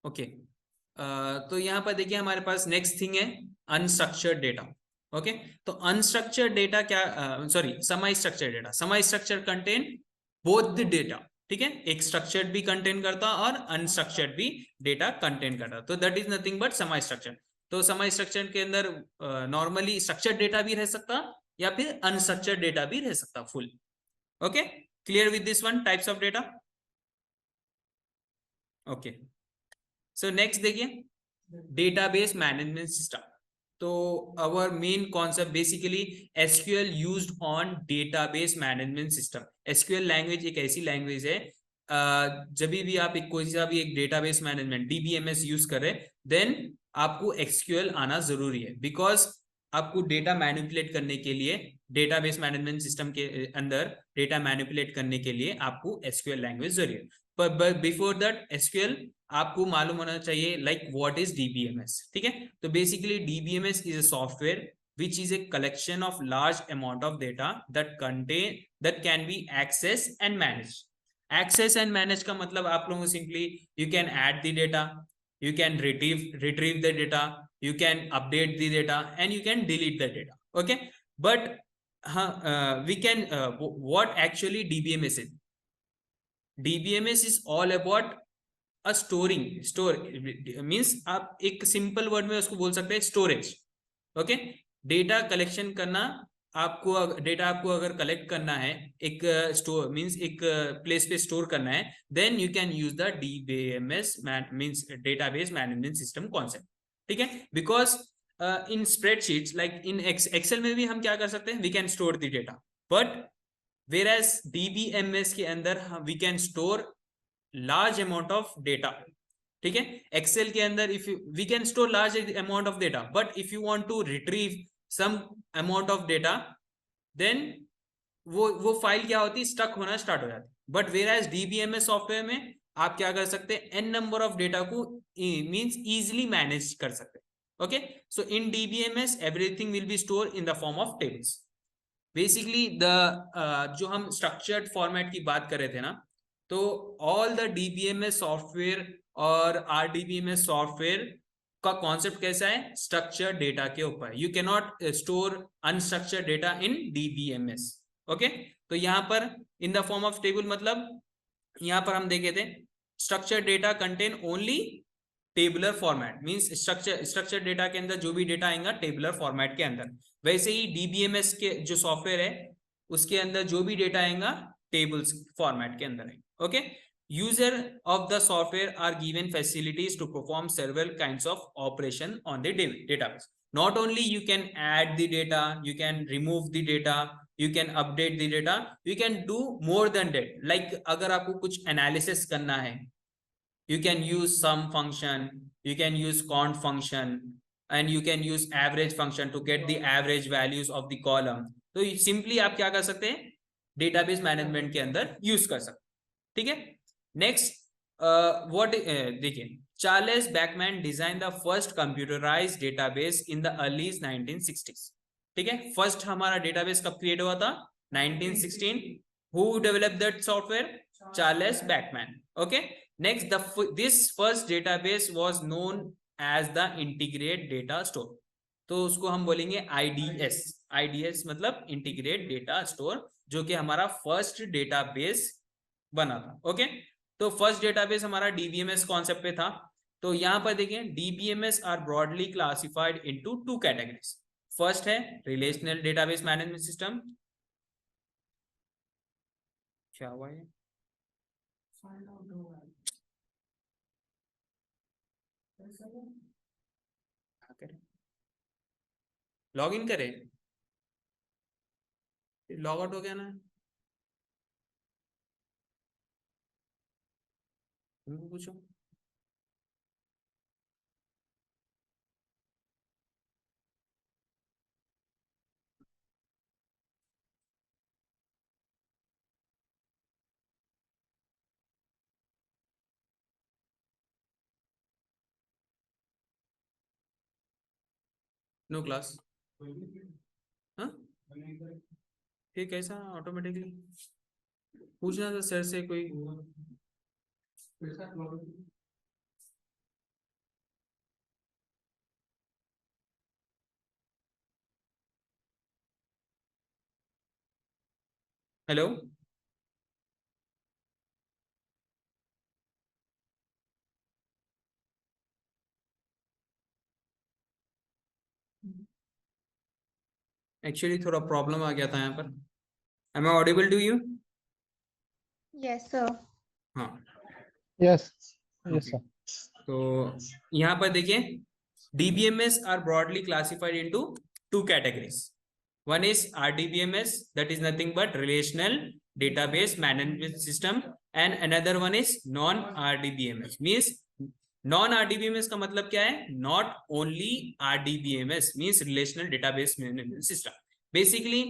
Okay. तो यहाँ पर देखिए हमारे पास नेक्स्ट थिंग है अनस्ट्रक्चर्ड डेटा। ओके, तो अनस्ट्रक्चर्ड डेटा क्या, sorry, semi structured data. Semi structured contain both the data, ठीक है, एक स्ट्रक्चर्ड भी कंटेन करता और अनस्ट्रक्चर्ड भी डेटा कंटेन करता, तो that is nothing but semi structured. तो सेमी स्ट्रक्चर्ड के अंदर नॉर्मली स्ट्रक्चर्ड डेटा भी रह सकता या फिर अनस्ट्रक्चर्ड डेटा भी रह सकता full. Okay, clear with this one types of data. Okay, so next देखिए डेटाबेस मैनेजमेंट सिस्टम। तो our main concept basically SQL used on database management system। SQL language एक ऐसी लैंग्वेज है जब भी आप एक कोई सा भी एक डेटाबेस मैनेजमेंट DBMS यूज करें देन आपको SQL आना जरूरी है, बिकॉज आपको डेटा मैनिपुलेट करने के लिए डेटाबेस मैनेजमेंट सिस्टम के अंदर डेटा मैनिपुलेट करने के लिए आपको SQL लैंग्वेज जरूरी है। पर बिफोर दैट SQL आपको मालूम होना चाहिए लाइक व्हाट इज DBMS, ठीक है। तो basically DBMS is a software which is a collection of large amount of data that can be accessed and managed। access and manage का मतलब आप लोगों को simply you can add the data, you can retrieve the data, you can update the data and you can delete the data। okay, but we can what actually DBMS is? DBMS is all about storing store means आप एक simple word में उसको बोल सकते हैं storage. Okay, data collection करना, आपको data आपको अगर कलेक्ट करना है एक स्टोर मीन्स एक प्लेस पे स्टोर करना है then you can use the DBMS means database management system concept, ठीक है। Because in spreadsheets like in Excel में भी हम क्या कर सकते हैं, we can store the data, but whereas DBMS के अंदर we can store large amount of data, ठीक है। एक्सेल के अंदर if we can store large amount of data, but if you want to retrieve some amount of data then वो file क्या होती है, स्टक होना स्टार्ट हो जाती है। But whereas DBMS software में आप क्या कर सकते हैं, n नंबर ऑफ डेटा को मींस इजीली मैनेज कर सकते हैं। Okay, so in DBMS everything will be store in the form of tables. Basically the जो हम स्ट्रक्चर्ड फॉर्मेट की बात कर रहे थे ना, तो ऑल द DBMS सॉफ्टवेयर और RDBMS सॉफ्टवेयर का कॉन्सेप्ट कैसा है, स्ट्रक्चर्ड डेटा के ऊपर। You can not store unstructured data in DBMS। Okay, तो यहाँ पर इन द फॉर्म ऑफ टेबल मतलब यहाँ पर हम देखे थे structured data contain only tabular format, means structure data के अंदर जो भी डेटा आएगा टेबुलर फॉर्मेट के अंदर। वैसे ही DBMS के जो सॉफ्टवेयर है उसके अंदर जो भी डेटा आएगा टेबल्स फॉर्मेट के अंदर है। Okay, user of the software are given facilities to perform several kinds of operation on the database. Not only you can add the data, you can remove the data, you can update the data, you can do more than that. Like अगर आपको कुछ analysis करना है, you can use sum function, you can use count function and you can use average function to get the average values of the column। तो simply आप क्या कर सकते हैं, डेटाबेस मैनेजमेंट के अंदर यूज कर सकते हैं, ठीक है। नेक्स्ट व्हाट देखिए Charles Beckmann design the first computerised database in the early 1960s, ठीक है। फर्स्ट हमारा डेटाबेस कब क्रिएट हुआ था, 1916। Who develop that software, Charles Beckmann. Okay, next this first database was known as the integrate data store। तो उसको हम बोलेंगे IDS मतलब इंटीग्रेट डेटा स्टोर, जो कि हमारा फर्स्ट डेटाबेस बना था। ओके, तो फर्स्ट डेटाबेस हमारा DBMS कॉन्सेप्ट पे था। तो यहां पर देखें DBMS are broadly classified into two categories. First है रिलेशनल डेटाबेस मैनेजमेंट सिस्टम। क्या हुआ है, लॉग इन करें, लॉग आउट हो गया ना, तुमको पूछो। नो क्लास, हाँ फिर कैसा ऑटोमेटिकली, पूछना था सर से कोई। हेलो, एक्चुअली थोड़ा प्रॉब्लम आ गया था यहाँ पर। Am I audible to you? Yes, sir. हाँ, Yes, yes, ओके। sir. तो यहाँ पर देखिए, DBMS are broadly classified into two categories. One is RDBMS, that is nothing but relational database management system, and another one is non-RDBMS. Means non-RDBMS का मतलब क्या है? Not only RDBMS means relational database management system. Basically,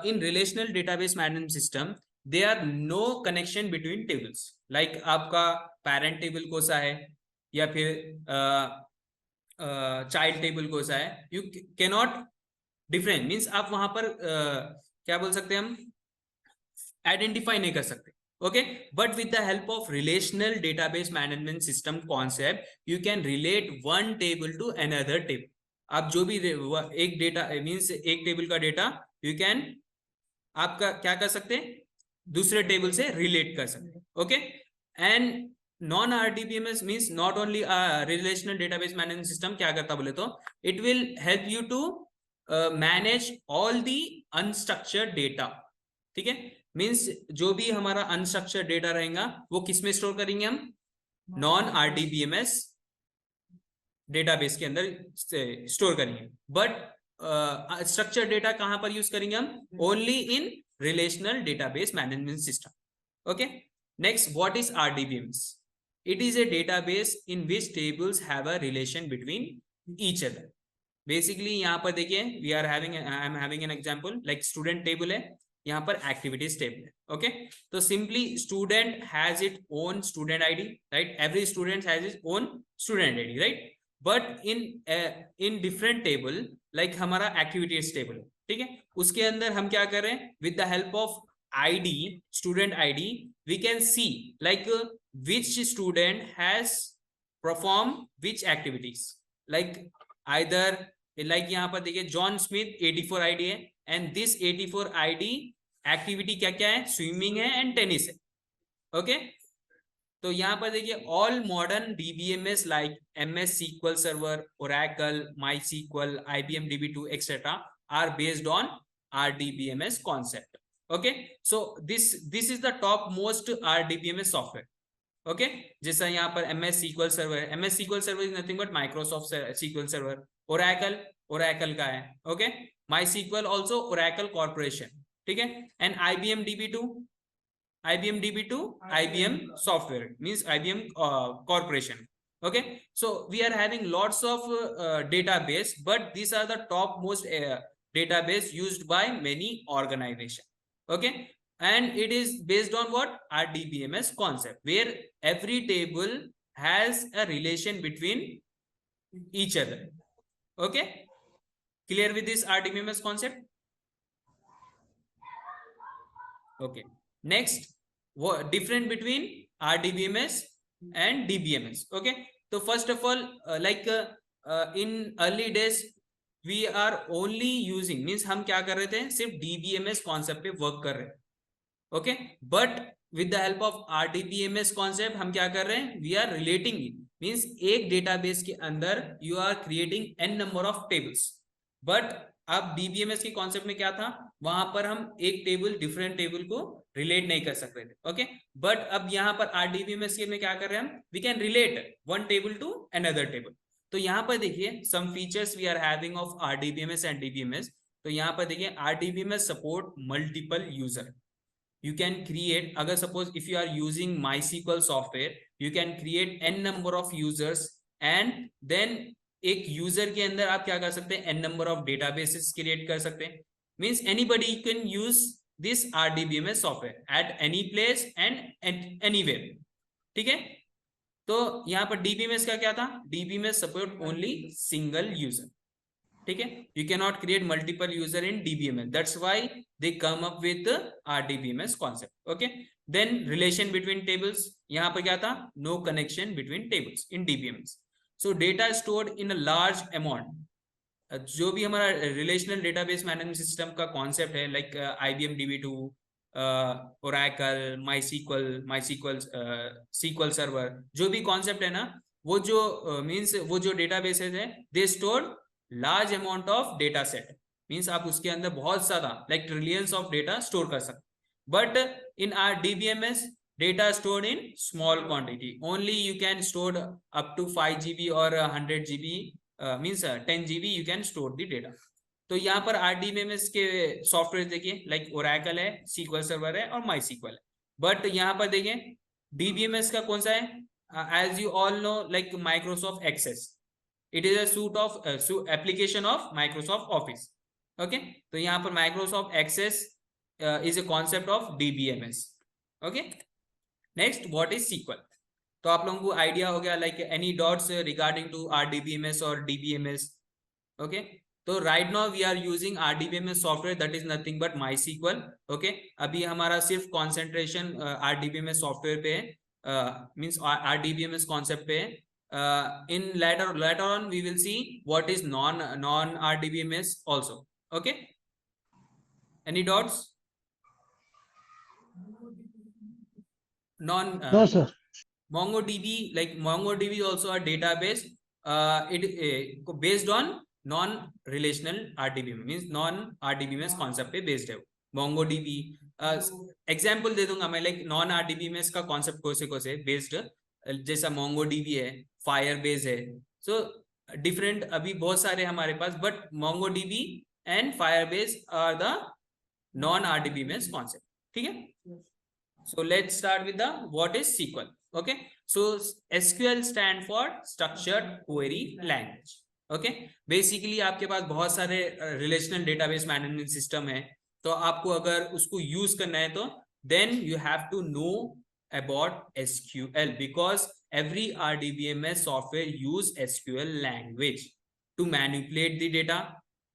in relational database management system, there are no connection between tables. Like आपका parent table कौन सा है या फिर चाइल्ड टेबल कौन सा है, यू कैनॉट डिफरेंट मीन्स आप वहां पर क्या बोल सकते हैं, हम आइडेंटिफाई नहीं कर सकते। Okay, but with the help of relational database management system concept you can relate one table to another table. आप जो भी एक डेटा मीन्स एक टेबल का डेटा यू कैन आपका क्या कर सकते हैं, दूसरे टेबल से रिलेट कर सकते हैं। Okay, and non RDBMS means not only relational database management system क्या करता बोले तो it will help you to manage all the unstructured data. ठीक है, मीन्स जो भी हमारा अनस्ट्रक्चर्ड डेटा रहेगा वो किसमें स्टोर करेंगे हम, नॉन RDBMS डेटाबेस के अंदर स्टोर करेंगे। बट स्ट्रक्चर्ड डेटा कहां पर यूज करेंगे हम, only in relational database management system. Okay, next, what is RDBMS? It is a database in which tables have a relation between each other. Basically यहाँ पर देखिए, we are having I am having an example like student table है, यहाँ पर activities table है। Okay, तो simply student has its own student ID, right? Every student has its own student ID, right? But in different table like हमारा activities table, ठीक है, उसके अंदर हम क्या कर रहे हैं, with the help of ID, student ID, we can see like which student has performed which activities. Like either like यहाँ पर देखिए जॉन स्मिथ 84 ID है, and this 84 ID एक्टिविटी क्या क्या है, स्विमिंग है एंड टेनिस है। ओके, तो यहाँ पर देखिए all modern DBMS like MS SQL server, Oracle, MySQL, IBM DB2 etc. are based on RDBMS concept. Okay, so this is the top most RDBMS software. Okay, जैसा यहाँ पर MS SQL server है, MS SQL server is nothing but Microsoft SQL server. Oracle का है। Okay, MySQL also Oracle Corporation, ठीक है, and IBM DB2 IBM software means IBM Corporation। Okay, so we are having lots of database, but these are the top most database used by many organizations। Okay, and it is based on what, RDBMS concept, where every table has a relation between each other। Okay, clear with this RDBMS concept? Okay, next, what different between RDBMS and DBMS? Okay, so first of all in early days we are only using means हम क्या कर रहे थे, सिर्फ DBMS concept पे work कर रहे हैं। Okay, but with the help of RDBMS concept हम क्या कर रहे हैं, we are relating it means एक डेटाबेस के अंदर you are creating n number of tables. But अब DBMS के कॉन्सेप्ट में क्या था, वहां पर हम एक टेबल डिफरेंट टेबल को रिलेट नहीं कर सकते थे। ओके, बट अब यहाँ पर RDBMS में क्या कर रहे हैं हम, we can relate one table to another table. तो यहाँ पर देखिए some features we are having of RDBMS and DBMS। तो यहाँ पर देखिए RDBMS support multiple user. You can create, अगर suppose if you are using MySQL software, you can create n number of users and then एक user के अंदर आप क्या कर सकते हैं, n number of databases create कर सकते हैं। Means anybody can use this RDBMS software at any place and anywhere। ठीक है, तो यहाँ पर DBMS का क्या था, DBMS support only single user। ठीक है, you cannot create multiple user in DBMS, that's why they come up with the RDBMS concept। okay, then relation between tables, यहाँ पर क्या था, no connection between tables in DBMS। so data stored in a large amount, जो भी हमारा relational database management system का concept है like IBM DB2 Oracle, माई SQL server, जो भी कॉन्सेप्ट है ना, वो जो मीन्स वो जो डेटाबेसेस है, they store large amount of data set, means आप उसके अंदर बहुत ज्यादा like trillions of data store कर सकते. But in are DBMS, data stored in small quantity. Only you can store up to 5 GB or 100 GB, means 10 GB you can store the data. तो यहाँ पर RDBMS के software देखिए, like Oracle है, SQL server है और माई sequel है. But यहाँ पर देखिए DBMS का कौन सा है, as you all know, like Microsoft Access. It is a suite of application of Microsoft Office. Okay, तो यहाँ पर Microsoft Access is a concept of DBMS. Okay, next what is SQL. तो आप लोगों को आइडिया हो गया, like any doubts regarding to RDBMS और DBMS. ओके, तो right now we are using RDBMS software, that is nothing but MySQL. Okay, अभी हमारा सिर्फ कॉन्सेंट्रेशन RDBMS सॉफ्टवेयर पे है, मींस RDBMS कॉन्सेप्ट पे है. इन later on we will see what is non RDBMS also. Okay, any dots? No, sir. MongoDB, like MongoDB is also a database. It based on non-relational RDBMS, means non-RDBMS concept पे based है MongoDB. Example दे दूंगा मैं, like non RDBMS का concept कोसे based, जैसा MongoDB है, Firebase है. So different अभी बहुत सारे हमारे पास, but MongoDB and Firebase are the non RDBMS concept. ठीक है, so let's start with the what is SQL. Okay, so SQL stand for structured query language. Okay, basically आपके पास बहुत सारे relational database management system है, तो आपको अगर उसको यूज करना है तो then you have to know about SQL, because every RDBMS software use SQL language to manipulate the data.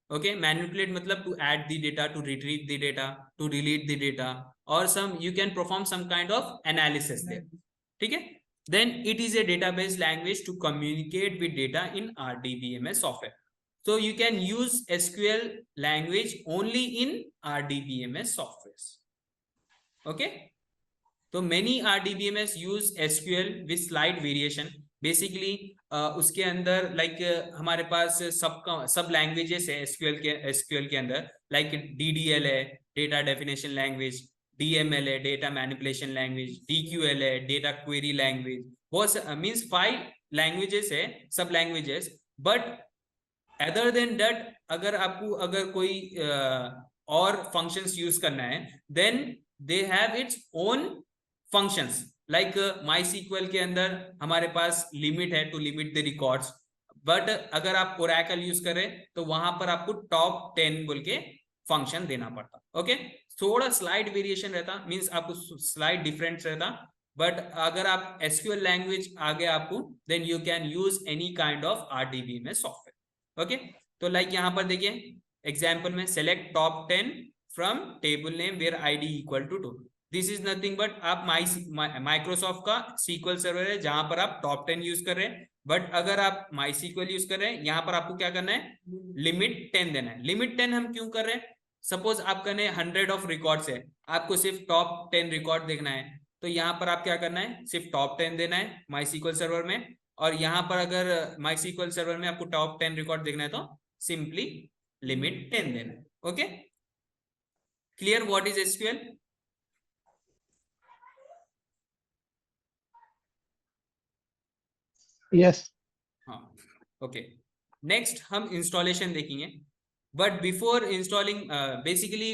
Okay, manipulate मतलब to add the data, to retrieve the data, to delete the data, or some you can perform some kind of analysis there. ठीक है, then it is a database language to communicate with data in RDBMS software. So you can use SQL language only in RDBMS softwares. Okay, so many RDBMS use SQL with slight variation. Basically उसके अंदर like हमारे पास सब languages है SQL के अंदर, like DDL है, data definition language, DML है, data manipulation language, DQL है, डेटा क्वेरी लैंग्वेज. बहुत मींस 5 लैंग्वेजेस है, सब languages. But other than that, अगर कोई और फंक्शंस यूज करना है, then they have its own functions. Like MySQL के अंदर हमारे पास लिमिट है to limit the records, but अगर आप ओरेकल यूज करें तो वहां पर आपको टॉप 10 बोल के फंक्शन देना पड़ता. ओके, थोड़ा स्लाइड वेरिएशन रहता, मींस आपको स्लाइड डिफरेंस रहता. बट अगर आप SQL लैंग्वेज आ गया आपको, then you can use any kind of RDBMS software. Okay, तो लाइक यहाँ पर देखिए एग्जाम्पल में, select top 10 from table name where ID equal to 2. This is nothing but आप माइक्रोसॉफ्ट का SQL सर्वर है जहां पर आप टॉप 10 यूज कर रहे हैं. बट अगर आप MySQL यूज कर रहे हैं, यहाँ पर आपको क्या करना है, लिमिट 10 देना है. लिमिट 10 हम क्यों कर रहे हैं, सपोज आपका 100 ऑफ रिकॉर्ड्स है, आपको सिर्फ टॉप 10 रिकॉर्ड देखना है, तो यहाँ पर आप क्या करना है, सिर्फ टॉप 10 देना है MySQL सर्वर में. और यहाँ पर अगर MySQL सर्वर में आपको टॉप 10 रिकॉर्ड देखना है तो सिंपली लिमिट 10 देना है. Okay, clear what is SQL? Yes. हाँ, ओके. नेक्स्ट हम इंस्टॉलेशन देखेंगे, but before installing basically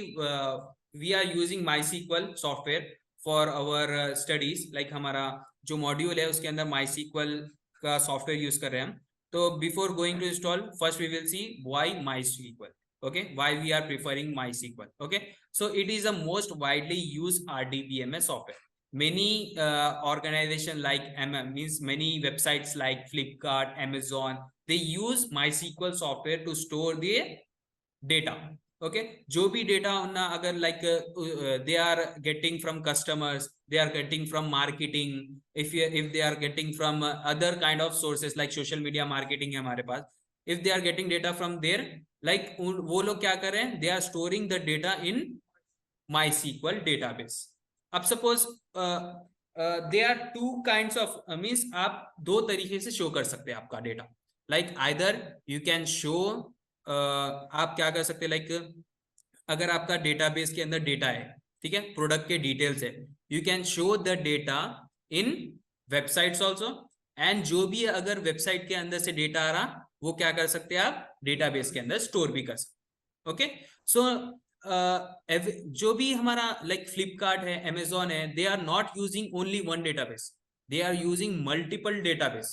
we are using MySQL software for our studies. Like हमारा जो मॉड्यूल है उसके अंदर MySQL का सॉफ्टवेयर यूज कर रहे हैं हम. तो before going to install, first we will see why MySQL. Okay, why we are preferring MySQL. Okay, so it is the most widely used RDBMS software. Many organizations like means many websites like Flipkart, Amazon, they use MySQL software to store their data. Okay, जो भी data उन्ना अगर like they are getting from customers, they are getting from marketing, if they are getting from other kind of sources like social media marketing है हमारे पास, if they are getting data from there, like वो लोग क्या कर रहे हैं, they are storing the data in MySQL database. अब suppose there are two kinds of means आप दो तरीके से शो कर सकते हैं आपका data. Like either you can show आप क्या कर सकते हैं, like अगर आपका डेटाबेस के अंदर डेटा है, ठीक है, प्रोडक्ट के डिटेल्स है, you can show the data in websites also, and जो भी अगर वेबसाइट के अंदर से डेटा आ रहा वो क्या कर सकते हैं आप डेटाबेस के अंदर स्टोर भी कर सकते. ओके, सो जो भी हमारा लाइक फ्लिपकार्ट है, अमेजोन है, they are not using only one database, they are using multiple database.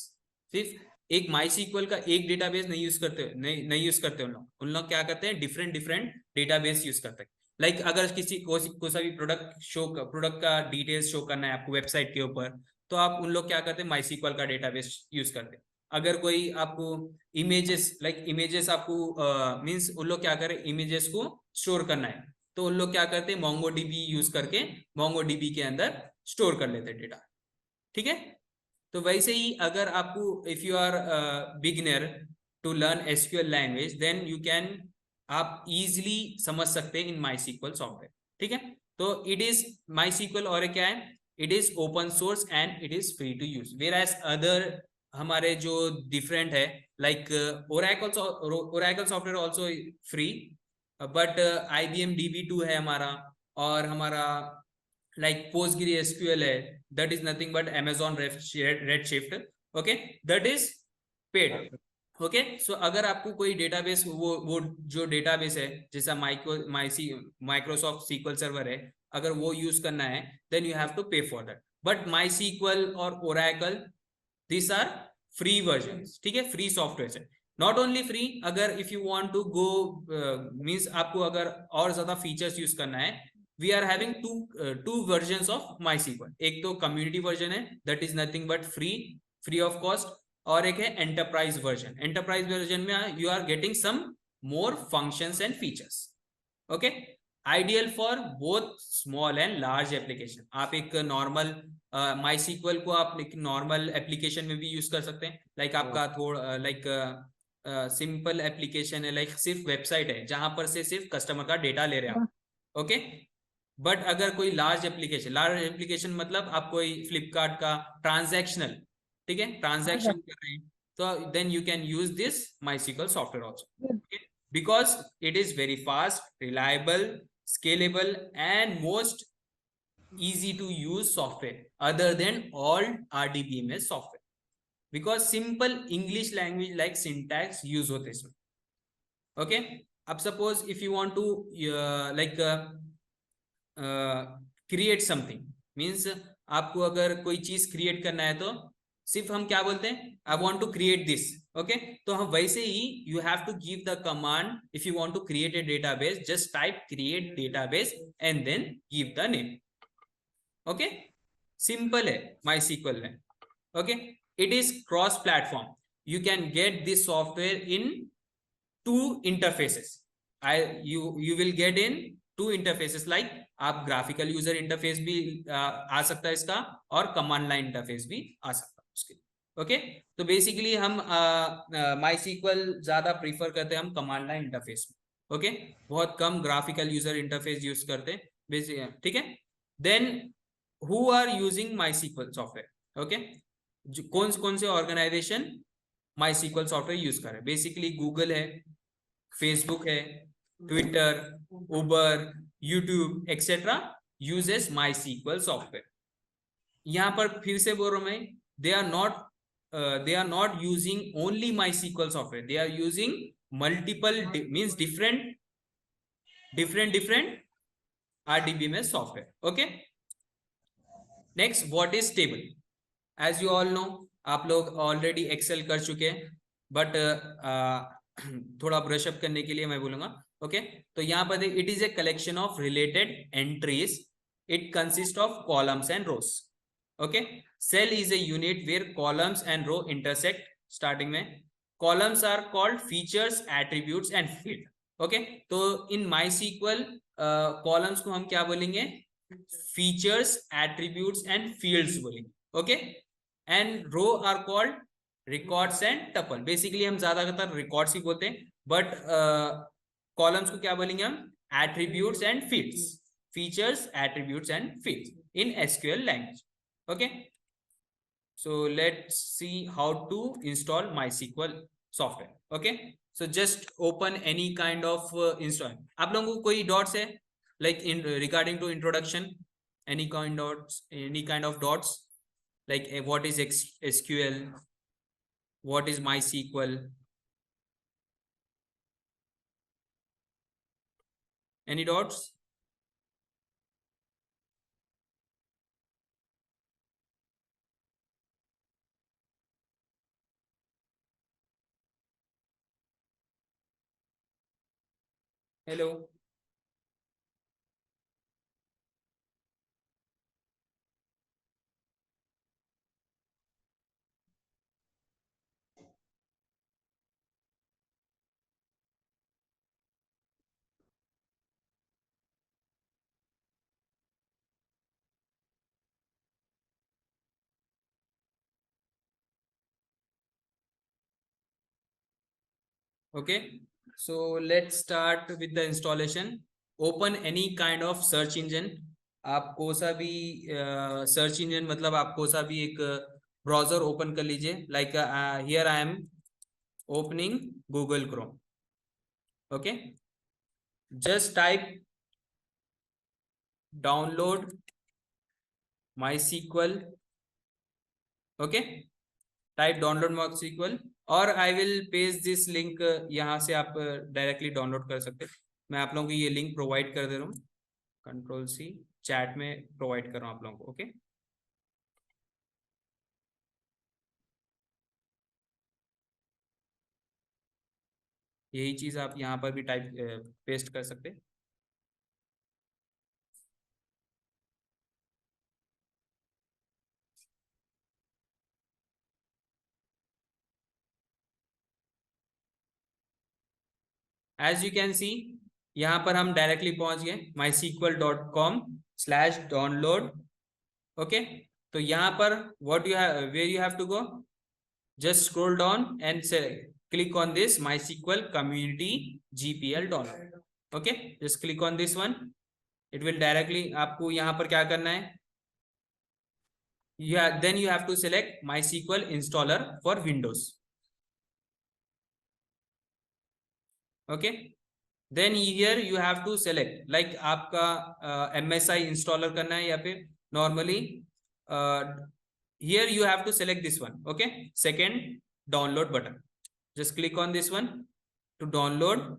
सिर्फ एक MySQL का एक डेटाबेस नहीं यूज करते, नहीं यूज करते उन लोग क्या करते हैं, डिफरेंट डेटाबेस यूज करते हैं. लाइक अगर किसी को सा भी प्रोडक्ट का डिटेल्स शो करना है आपको वेबसाइट के ऊपर, तो आप उन लोग क्या करते हैं, MySQL का डेटाबेस यूज करते हैं. अगर कोई आपको इमेजेस आपको मींस उन लोग क्या करें, इमेजेस को स्टोर करना है, तो उन लोग क्या करते हैं, MongoDB यूज करके MongoDB के अंदर स्टोर कर लेते हैं डेटा. ठीक है, तो वैसे ही अगर आपको if you are beginner to learn SQL language, then you can आप इजीली समझ सकते हैं इन MySQL सॉफ्टवेयर. ठीक है, तो इट इज MySQL और क्या है, it is open source and it is free to use. Where as other हमारे जो डिफरेंट है, like Oracle software also free, but IBM DB2 है हमारा, और हमारा like PostgreSQL है, that is nothing but Amazon Redshift. Okay, that is paid. Okay, so अगर आपको कोई डेटाबेस वो जो डेटाबेस है जैसा Microsoft SQL सर्वर है, अगर वो यूज करना है, then you have to pay for that. But MySQL और Oracle, these are free versions. ठीक है, free सॉफ्टवेयर है. Not only free, अगर if you want to go means आपको अगर और ज्यादा फीचर्स यूज करना है, we are having two versions of MySQL. एक तो community version है, that is nothing but free of cost, और एक है enterprise version. Enterprise version में you are getting some more functions and features. Okay, ideal for both small and large application. आप एक normal MySQL को आप एक normal application में भी यूज कर सकते हैं, like आपका थोड़ा like सिंपल एप्लीकेशन है, like सिर्फ वेबसाइट है जहां पर से सिर्फ कस्टमर का डेटा ले रहे हैं. ओके, बट अगर कोई लार्ज एप्लीकेशन मतलब आप कोई फ्लिपकार्ट का ट्रांजैक्शनल, ठीक है, ट्रांजैक्शन कर रहे हैं, तो then you can use this MySQL software also, because it is very fast, reliable, scalable and most easy to use software other than all RDBMS software, because simple English language like syntax use होते इसमें. Okay, अब suppose if you want to create something, means आपको अगर कोई चीज create करना है तो सिर्फ हम क्या बोलते हैं, I want to create this. Okay, तो हम वैसे ही you have to give the command, if you want to create a database, just type create database and then give the name. Okay, simple है MySQL में. Okay, it is cross platform, you can get this software in 2 interfaces. You will get in 2 interfaces, like आप graphical user interface भी आ सकता है इसका, और command line interface भी आ सकता है उसके. ओके, तो बेसिकली हम MySQL ज्यादा प्रीफर करते हैं हम कमांड लाइन इंटरफेस में. ओके, बहुत कम ग्राफिकल यूजर इंटरफेस यूज करते हैं बेसिकली. ठीक है, then who are using MySQL software. Okay, कौन से ऑर्गेनाइजेशन MySQL सॉफ्टवेयर यूज कर रहे हैं, बेसिकली गूगल है, फेसबुक है, Twitter, Uber, YouTube etcetera uses MySQL software. यहां पर फिर से बोल रहा हूं मैं, they are not using only MySQL software, they are using multiple means different RDBMS software. Okay, next, what is table? As you all know, आप लोग ऑलरेडी एक्सेल कर चुके हैं, बट थोड़ा ब्रश अप करने के लिए मैं बोलूंगा. ओके, तो यहाँ पर it is a collection of related entries, it consist of columns and rows. Okay, cell is a unit where columns and row intersect. Starting में columns are called features, attributes and field. Okay, तो इन MySQL columns को हम क्या बोलेंगे, features, attributes and fields बोलेंगे. Okay, and row are called records and tuple. Basically हम ज्यादातर रिकॉर्ड्स ही बोलते हैं, बट कॉलम्स को क्या बोलेंगे हम, attributes and fields. features, attributes, and fields in SQL language. Okay. So let's see how to install MySQL software. Okay. So just open any kind of install. आप लोगों को कोई dots है? Like in regarding to introduction, any kind of dots? Like what is SQL? What is MySQL? Any dots? Hello. Okay, so let's start with the installation. Open any kind of search engine. आप कोई सा भी search engine मतलब आप कोई सा भी एक ब्राउजर ओपन कर लीजिए. Like here I am opening Google Chrome. Okay, just type download MySQL. Okay, type download MySQL और I will paste this link. यहाँ से आप डायरेक्टली डाउनलोड कर सकते हैं. मैं आप लोगों को ये लिंक प्रोवाइड कर दे रहा हूँ. Ctrl+C चैट में प्रोवाइड कर रहा हूँ आप लोगों को. ओके, यही चीज आप यहाँ पर भी टाइप पेस्ट कर सकते हैं. एज यू कैन सी यहाँ पर हम डायरेक्टली पहुंच गए mySQL.com/download. ओके, तो यहाँ पर what you have, where you have to go, just scroll down and say click on this MySQL community GPL download. Okay, just click on this one. It will directly आपको यहाँ पर क्या करना है, then you have to select MySQL installer for Windows. Okay, then here you have to select like आपका MSI installer करना है या फिर normally here you have to select this one. Okay, second download button, just click on this one to download.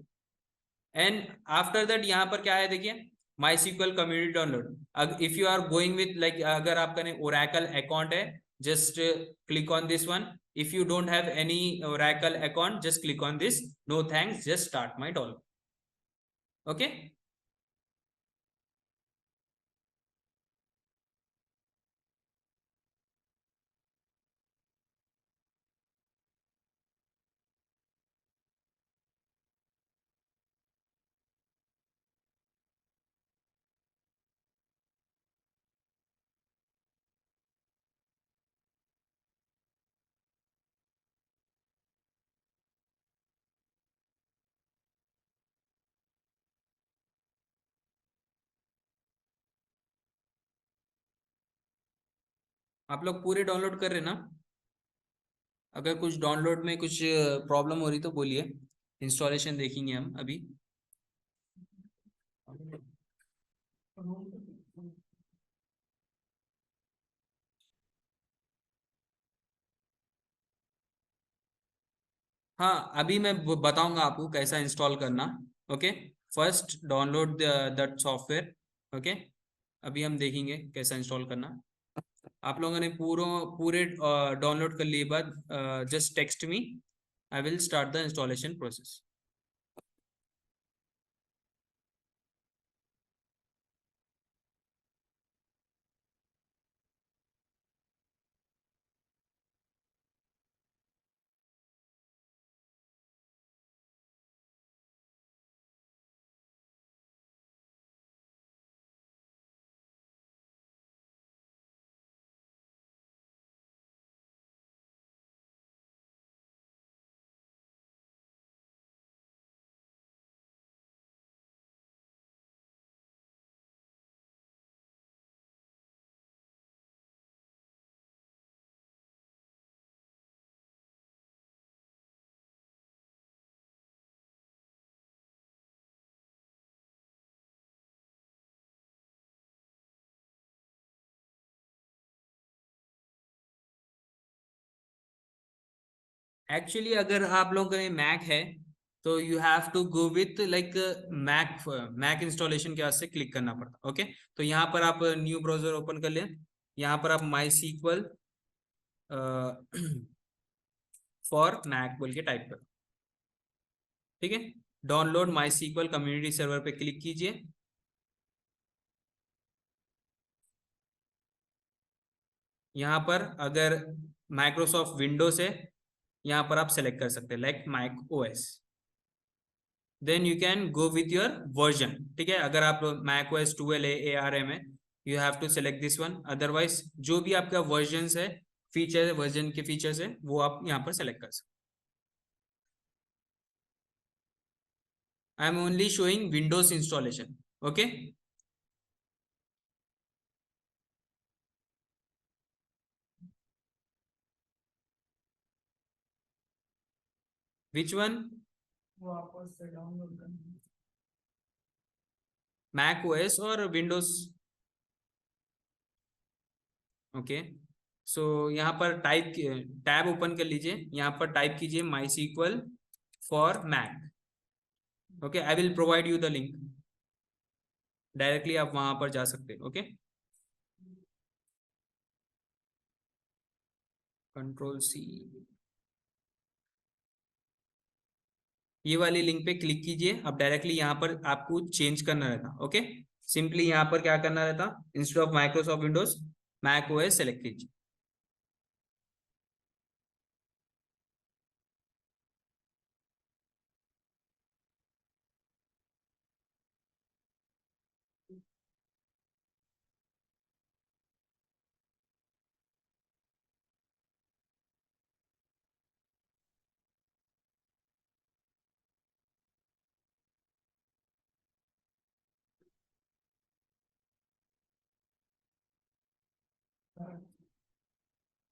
And after that यहाँ पर क्या है देखिए, MySQL community download. If you are going with like अगर आपका ने Oracle account है, just click on this one. If you don't have any Oracle account, just click on this no thanks, just start my download. Okay, आप लोग पूरे download कर रहे ना. अगर कुछ डाउनलोड में कुछ प्रॉब्लम हो रही तो बोलिए, इंस्टॉलेशन देखेंगे हम अभी. हाँ, अभी मैं बताऊंगा आपको कैसा इंस्टॉल करना. Okay, first download that software. Okay, अभी हम देखेंगे कैसा इंस्टॉल करना. आप लोगों ने पूरे डाउनलोड कर लिए बाद just text me, I will start the installation process. Actually अगर आप लोगों के मैक है तो you have to go with like Mac Mac installation के वास्ते क्लिक करना पड़ता। ओके, तो यहाँ पर आप न्यू ब्राउजर ओपन कर लें, यहाँ पर आप माई सीक्वल फॉर मैक बोल के टाइप करो। ठीक है, download my sequel community server पे क्लिक कीजिए। यहाँ पर अगर माइक्रोसॉफ्ट विंडोज है, यहाँ पर आप सेलेक्ट कर सकते हैं like Mac OS, then you can go with your version. ठीक है, अगर आप मैक ओएस 12 है, ARM है, you have to select this one. Otherwise जो भी आपका वर्जन है, फीचर वर्जन के फीचर्स है, वो आप यहाँ पर सेलेक्ट कर सकते। I am only showing Windows installation. Okay, which one? Mac OS और विंडोज? ओके, सो यहाँ पर टाइप टैब ओपन कर लीजिए, यहाँ पर टाइप कीजिए MySQL for Mac. Okay, I will provide you the link, directly आप वहां पर जा सकते हैं। ओके, कंट्रोल C, ये वाली लिंक पे क्लिक कीजिए। अब डायरेक्टली यहाँ पर आपको चेंज करना रहता। ओके, सिंपली यहाँ पर क्या करना रहता, instead of Microsoft Windows Mac OS select कीजिए।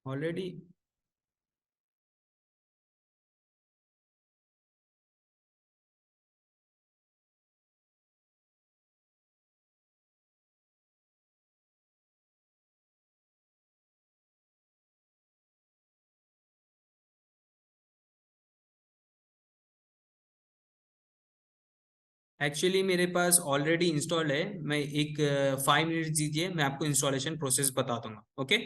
ऑलरेडी एक्चुअली मेरे पास ऑलरेडी इंस्टॉल है। मैं एक 5 मिनट दीजिए, मैं आपको इंस्टॉलेशन प्रोसेस बता दूंगा। Okay,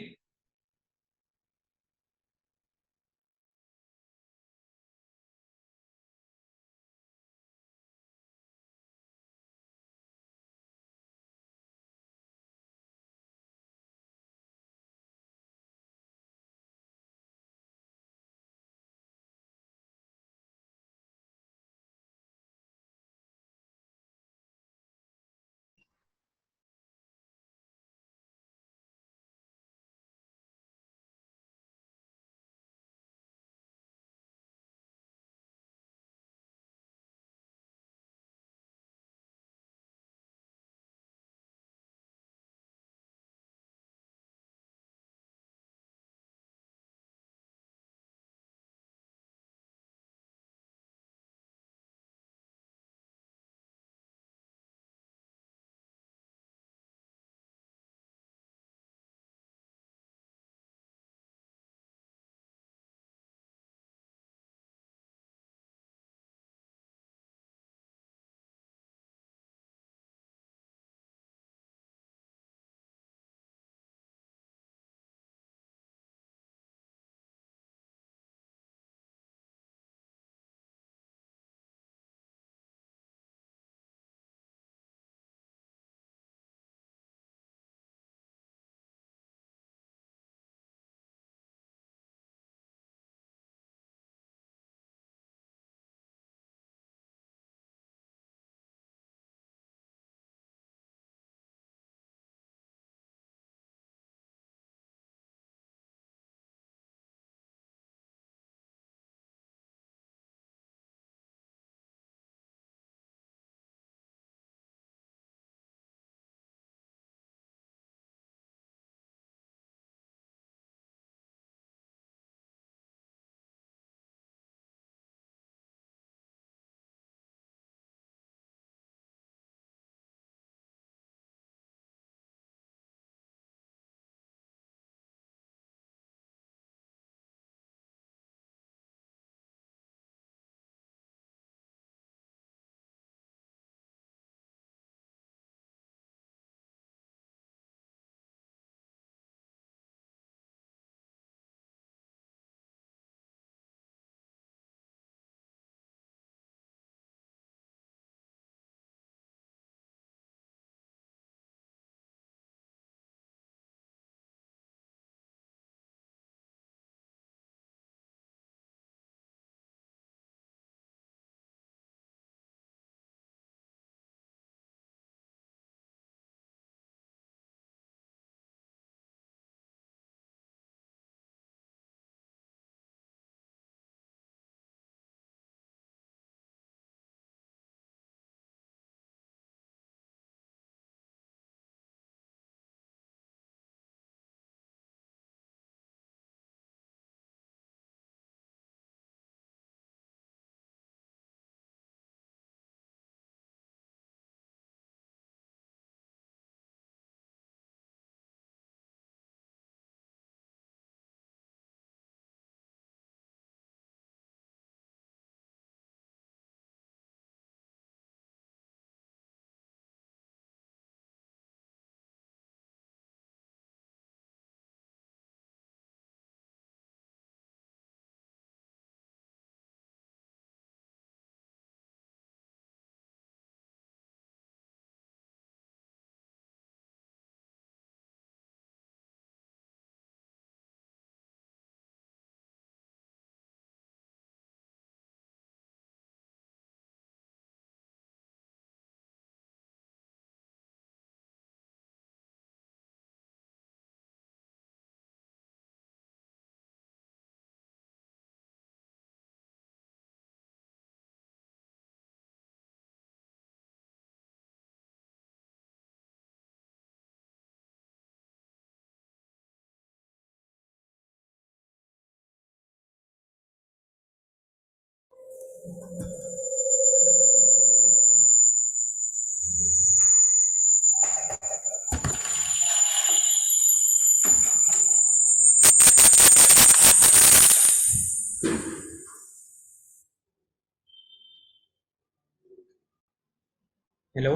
hello,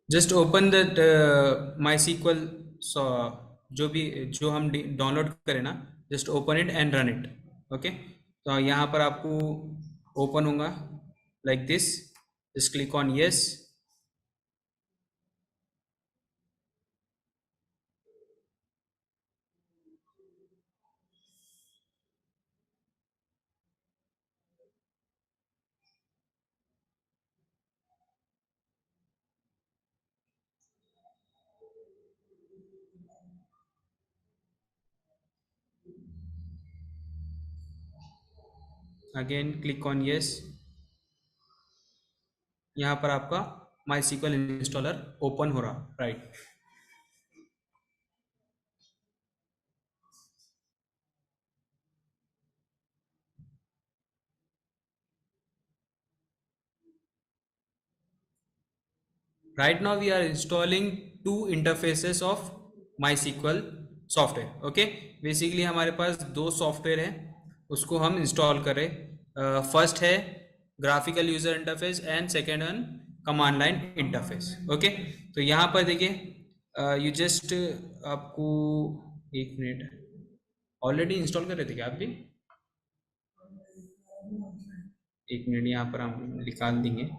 just open that MySQL, सो जो भी जो हम डाउनलोड करें ना, just open it and run it. Okay, तो यहाँ पर आपको ओपन होगा like this. Just click on yes. Again click on yes. यहाँ पर आपका MySQL इंस्टॉलर ओपन हो रहा, right. Right now we are installing two interfaces of MySQL software. Okay, basically हमारे पास दो सॉफ्टवेयर है, उसको हम इंस्टॉल करें. फर्स्ट है graphical user interface and second one command line interface. Okay, तो यहाँ पर देखिए यू जस्ट आपको एक मिनट, ऑलरेडी इंस्टॉल कर रहे थे क्या आप भी? एक मिनट, यहाँ पर हम निकाल देंगे.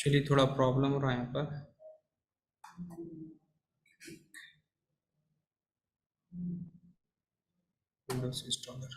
एक्चुअली थोड़ा प्रॉब्लम हो रहा है यहाँ पर. Windows installer.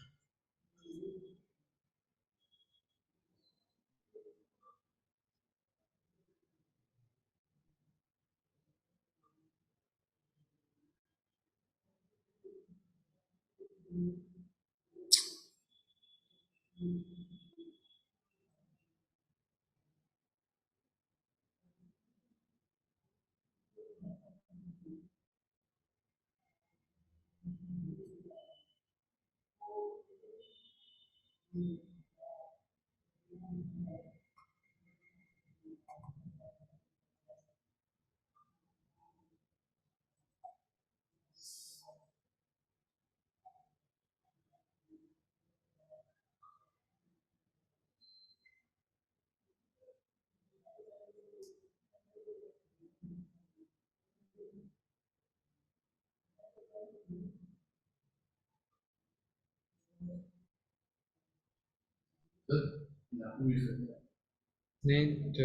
नहीं तो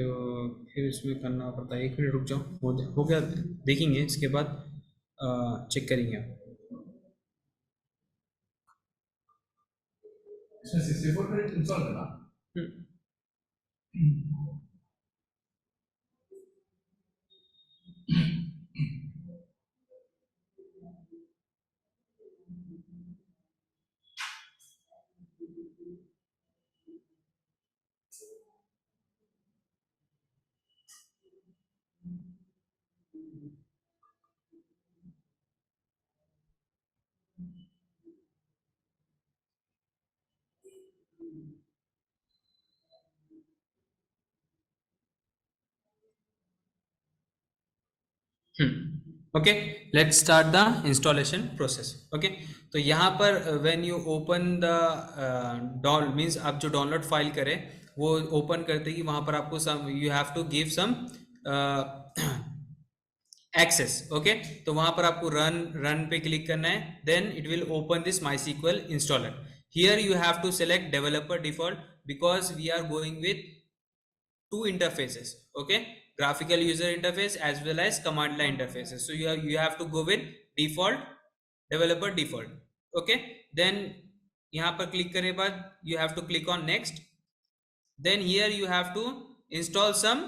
फिर इसमें करना पड़ता है। 1 मिनट रुक जाओ, हो गया, देखेंगे इसके बाद चेक करेंगे। इसमें 64 बिट इंस्टॉल करना। Okay, let's start the installation process. Okay, तो यहाँ पर when you open the doll means आप जो डाउनलोड फाइल करें वो ओपन करते ही वहाँ पर आपको some you have to give some access. Okay, तो वहाँ पर आपको रन पे क्लिक करना है, then it will open this MySQL installer. Here you have to select developer default because we are going with two interfaces. Okay, graphical user interface as well as command line interfaces, so you have to go with default developer default. Okay, then यहाँ पर click करने बाद you have to click on next, then here you have to install some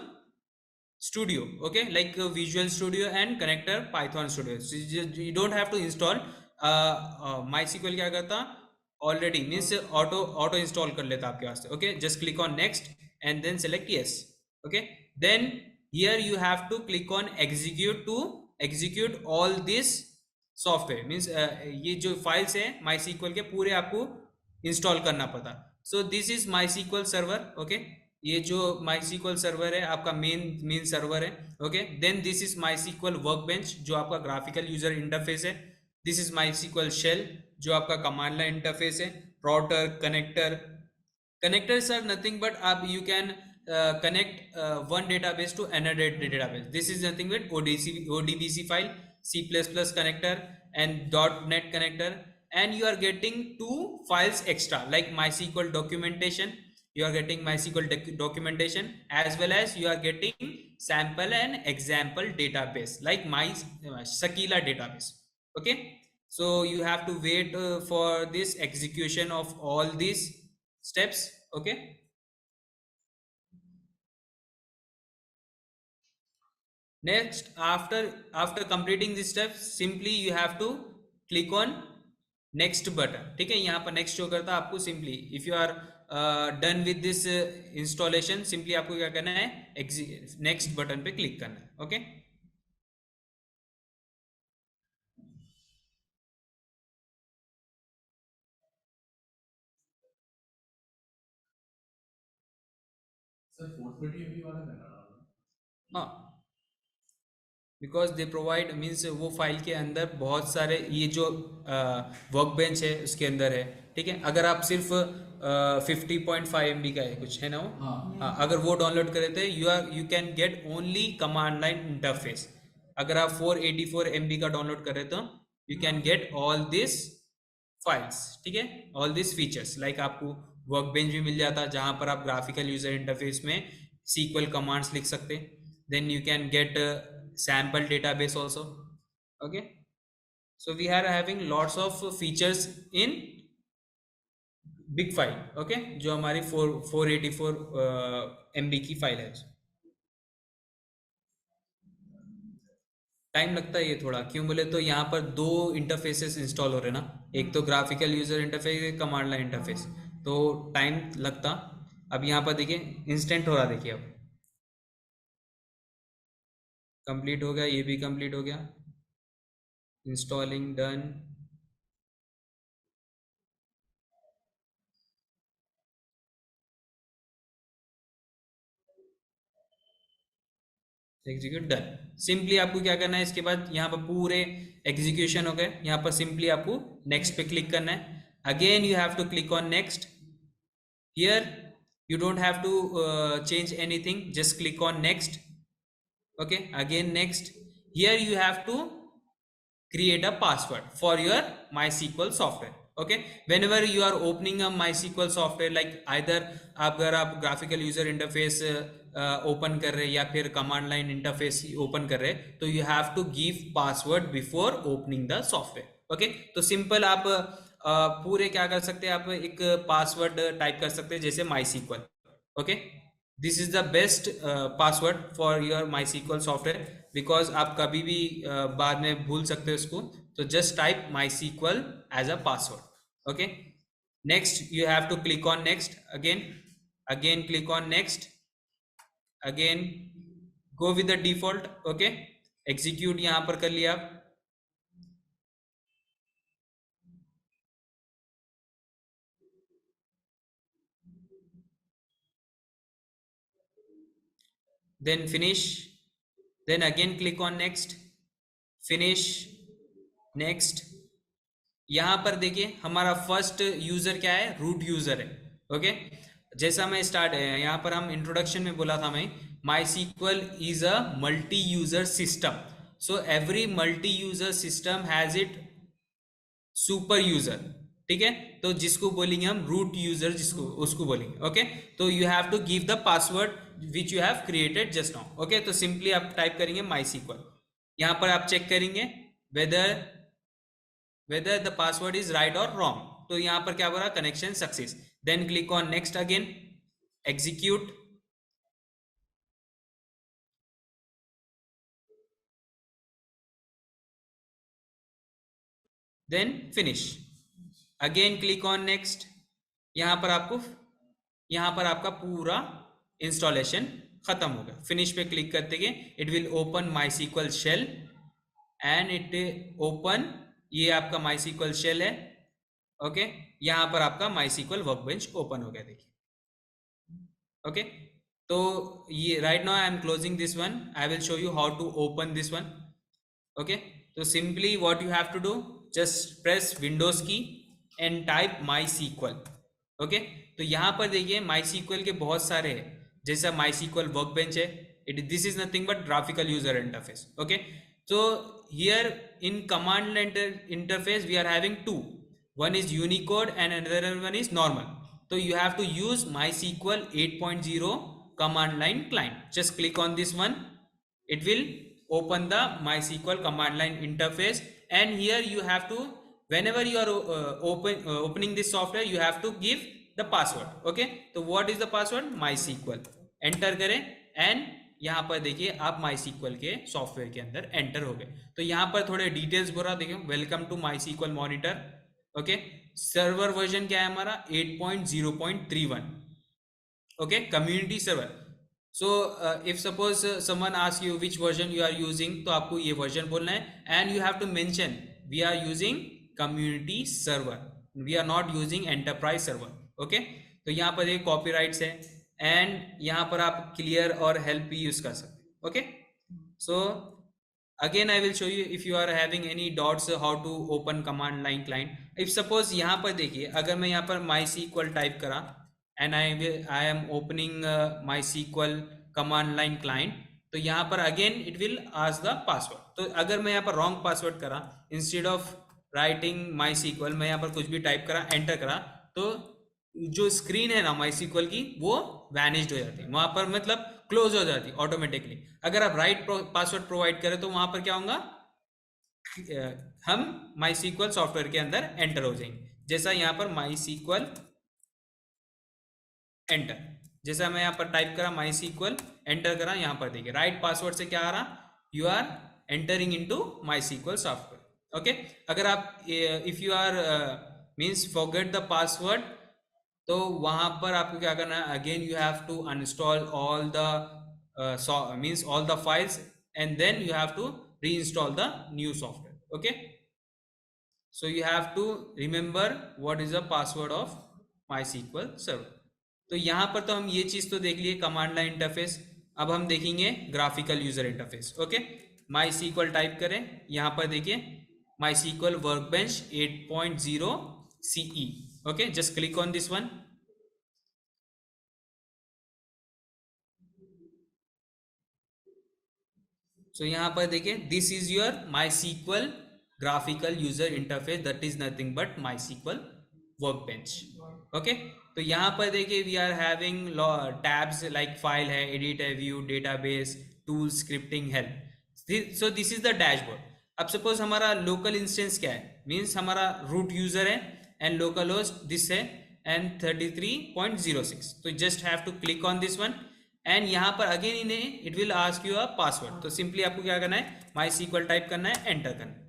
studio, okay, like Visual Studio and connector Python Studio. So you don't have to install MySQL क्या करता already means auto install कर लेता आपके वास्ते. Okay, just click on next and then select yes. Okay, then here you have to click on execute to execute all this software means ये जो files है MySQL के पूरे आपको इंस्टॉल करना पड़ता. So this is MySQL server. Okay, ये जो MySQL सर्वर है आपका मेन सर्वर है. Okay, then this is MySQL workbench जो आपका ग्राफिकल यूजर इंटरफेस है. दिस इज MySQL शेल जो आपका कमांड लाइन इंटरफेस है. Router connectors are nothing but आप you can connect one database to another database. This is nothing but ODBC file, C++ connector and .NET connector, and you are getting 2 files extra like MySQL documentation. You are getting MySQL documentation as well as you are getting sample and example database like Sakila database. Okay, so you have to wait for this execution of all these steps. Okay, next after completing this step simply you have to click on next button. ठीक है, यहाँ पर next show करता है आपको. simply if you are done with this installation simply आपको क्या करना है next button पे click करना है. okay, सर 420 MB वाला करना ना। हाँ, बिकॉज दे प्रोवाइड मीन्स वो फाइल के अंदर बहुत सारे ये जो वर्क बेंच है उसके अंदर है. ठीक है, अगर आप सिर्फ 50.5 MB का है कुछ है ना वो, हाँ, अगर वो डाउनलोड करे थे you can get only command line interface. अगर आप 484 MB का डाउनलोड करे तो you can get all this files. ठीक है, ऑल दिस फीचर्स लाइक आपको वर्क बेंच भी मिल जाता जहां पर आप ग्राफिकल यूजर इंटरफेस में SQL कमांड्स लिख सकते. Then you can get sample database also. Okay, so we are having lots of features in big file. Okay, जो हमारी 484 MB की फाइल है. टाइम लगता है ये थोड़ा, क्यों बोले तो यहाँ पर दो इंटरफेसेस इंस्टॉल हो रहे हैं ना, एक तो ग्राफिकल यूजर इंटरफेस, एक कमांड लाइन इंटरफेस, तो टाइम लगता। अब यहाँ पर देखिए इंस्टेंट हो रहा, देखिए अब कंप्लीट हो गया, ये भी कंप्लीट हो गया, installing done. Execute done. Simply आपको क्या करना है, इसके बाद यहाँ पर पूरे एग्जीक्यूशन हो गए, यहाँ पर सिंपली आपको नेक्स्ट पे क्लिक करना है। Again you have to click on next. Here you don't have to change anything, just click on next. Okay, again next. Here you have to create a password for your MySQL software. Okay, whenever you are opening a MySQL software, like either अगर आप graphical user interface open कर रहे हैं या फिर command line interface open कर रहे हैं, तो you have to give password before opening the software. Okay, तो सिंपल आप पूरे क्या कर सकते हैं, आप एक पासवर्ड टाइप कर सकते हैं जैसे MySQL। Okay, this is the best password for your MySQL software, because आप कभी भी बाद में भूल सकते हो इसको। तो just type MySQL as a password. Okay, next you have to click on next again, again click on next, again go with the default. Okay, execute यहां पर कर लिया आप। then finish, then again click on next, finish, next। यहां पर देखिए हमारा first user क्या है, रूट यूजर है। ओके, जैसा मैं स्टार्ट यहाँ पर हम इंट्रोडक्शन में बोला था, मैं MySQL is a multi user system, so every multi user system has it super user. ठीक है, तो जिसको बोलेंगे हम रूट यूजर, जिसको उसको बोलेंगे। ओके, तो you have to give the password which you have created just now. Okay, तो सिंपली आप टाइप करेंगे MySQL, यहां पर आप चेक करेंगे whether the password is right or wrong। तो यहां पर क्या बोल रहा, connection success. Then click on next again, execute, then finish, again click on next. यहां पर आपको, यहां पर आपका पूरा इंस्टॉलेशन खत्म हो गया। फिनिश पे क्लिक करते ही it will open MySQL shell and it open, ये आपका MySQL शेल है। ओके, यहां पर आपका MySQL वर्कबेंच ओपन हो गया, देखिए। ओके, तो ये right now I am closing this one, I will show you how to open this one. Okay, तो simply what you have to do, just press Windows key and type MySQL। Okay, तो यहाँ पर देखिए MySQL के बहुत सारे हैं, जैसा MySQL वर्कबेंच है, it this is nothing but graphical user interface. Okay, तो here in command interface we are having two, one is Unicode and another one is normal। so you have to use MySQL 8.0 command line client, just click on this one, it will open the MySQL command line interface, and here you have to, whenever you are opening this software, you have to give the password। okay, so what is the password, MySQL, enter करें and यहाँ पर देखिए आप MySQL के software के अंदर enter हो गए। तो यहाँ पर थोड़े डिटेल्स बोल रहा, देखिए welcome to MySQL monitor. Okay, server version क्या है हमारा, 8.0.31। Okay, community server. So if suppose someone ask you which version you are using, तो आपको ये वर्जन बोलना है and you have to mention we are using community server, we are not using enterprise server. Okay, तो यहाँ पर एक copyrights है एंड यहाँ पर आप क्लियर और हेल्प भी यूज कर सकते। Okay, so again I will show you if you are having any doubts how to open command line client। if suppose यहाँ पर देखिए, अगर मैं यहाँ पर MySQL टाइप करा and I am opening MySQL command line client, तो यहाँ पर again it will ask the password। तो अगर मैं यहाँ पर wrong password करा, instead of writing MySQL मैं यहाँ पर कुछ भी टाइप करा, एंटर करा, तो जो स्क्रीन है ना MySQL की वो वैनिश्ड हो जाती है, वहां पर मतलब क्लोज हो जाती है ऑटोमेटिकली। अगर आप राइट पासवर्ड प्रोवाइड करें तो वहां पर क्या होगा, हम MySQL सॉफ्टवेयर के अंदर एंटर हो जाएंगे। जैसा यहाँ पर MySQL एंटर, जैसा मैं यहाँ पर टाइप करा MySQL एंटर करा, यहाँ पर देखिए राइट पासवर्ड से क्या आ रहा, you are entering into MySQL software. Okay, अगर आप if you are means forget the password, तो वहां पर आपको क्या करना है, again you have to uninstall all the means all the files and then you have to reinstall the new software. Okay, so you have to remember what is the password of MySQL server. तो यहाँ पर तो हम ये चीज तो देख लिए कमांड लाइन इंटरफेस. अब हम देखेंगे graphical user interface. Okay, MySQL type करें, यहाँ पर देखिए MySQL workbench 8.0 CE. Okay, just click on this one. So यहाँ पर देखिए this is your MySQL graphical user interface, that is nothing but MySQL workbench. Okay, तो यहाँ पर देखिए we are having tabs like file है, एडिट है, view, database, tool, scripting, help. So this is the dashboard. अब suppose हमारा local instance क्या है, मीन्स हमारा रूट यूजर है एंड लोकल होस्ट दिस है एंड 33.06. तो just have to click on this one and यहाँ पर again it will ask you a password. तो सिंपली आपको क्या करना है, MySQL टाइप करना है, एंटर करना है.